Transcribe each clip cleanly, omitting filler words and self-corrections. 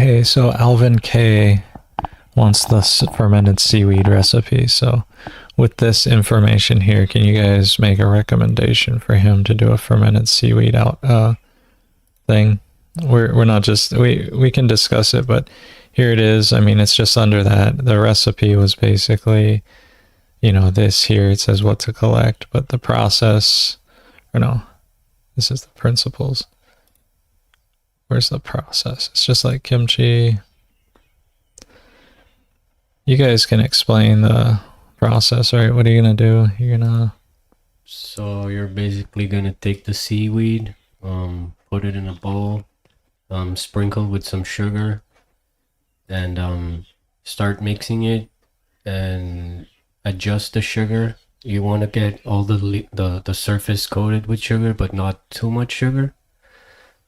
hey, so Alvin K wants the fermented seaweed recipe. So with this information here, can you guys make a recommendation for him to do a fermented seaweed thing? We're not just we can discuss it, but here it is. I mean, it's just under that. The recipe was basically, this here. It says what to collect, but the process, or no, this is the principles. Where's the process? It's just like kimchi. You guys can explain the process, right? What are you gonna do? So you're basically gonna take the seaweed, put it in a bowl, sprinkle with some sugar, and start mixing it, and adjust the sugar. You want to get all the surface coated with sugar, but not too much sugar.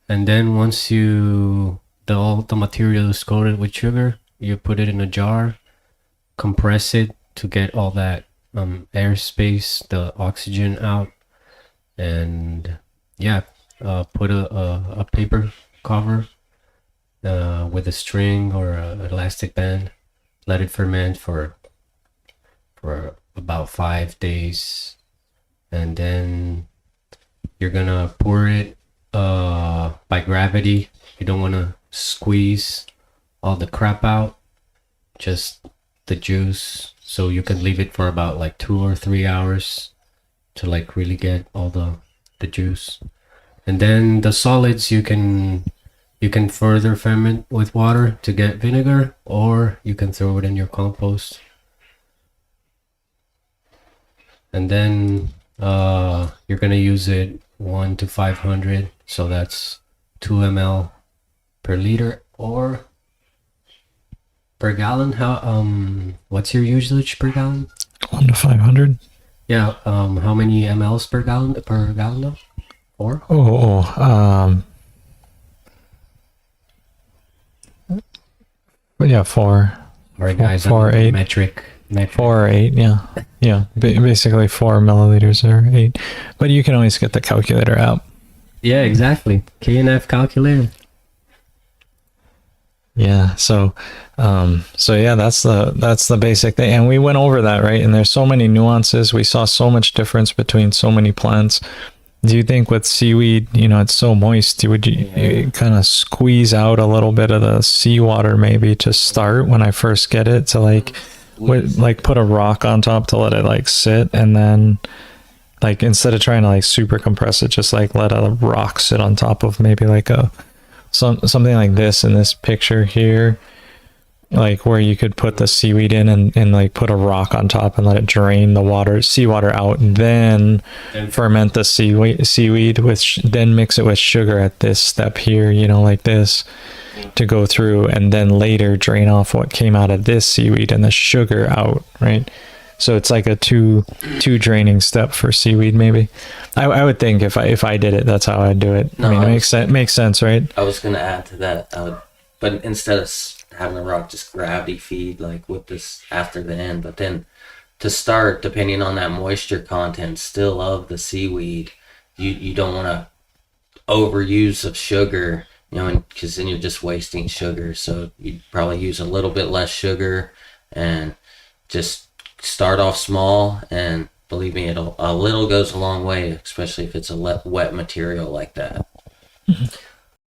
And then once all the material is coated with sugar, you put it in a jar, compress it to get all that airspace, the oxygen out, and put a paper cover with a string or an elastic band. Let it ferment for about 5 days, and then you're gonna pour it by gravity. You don't want to squeeze all the crap out, just the juice. So you can leave it for about like 2 or 3 hours to like really get all the juice. And then the solids you can further ferment with water to get vinegar, or you can throw it in your compost. And then you're gonna use it 1 to 500, so that's 2 ml per liter or per gallon. What's your usage per gallon? 1 to 500. Yeah. How many mLs per gallon though? 4? Yeah, 4. All right, guys. 4 or 8. Metric. 4 or 8. Yeah. Basically 4 milliliters or 8. But you can always get the calculator app. Yeah, exactly. KNF calculator. Yeah. So yeah, that's the basic thing, and we went over that, right? And there's so many nuances. We saw so much difference between so many plants. Do you think with seaweed, it's so moist, would you kind of squeeze out a little bit of the seawater maybe to start when I first get it, to put a rock on top to let it sit, and then instead of trying to super compress it, just let a rock sit on top of maybe something like this in this picture here, where you could put the seaweed in and put a rock on top and let it drain the seawater out, and then ferment the seaweed then mix it with sugar at this step here, like this, to go through, and then later drain off what came out of this seaweed and the sugar out, right? So it's like a two draining step for seaweed, maybe. I would think if I did it, that's how I'd do it. No, it makes sense, right? I was gonna add to that. But instead of having the rock just gravity feed with this after the end, but then to start, depending on that moisture content still of the seaweed, you don't want to overuse of sugar, because then you're just wasting sugar. So you'd probably use a little bit less sugar and just start off small, and believe me, a little goes a long way, especially if it's a wet material like that.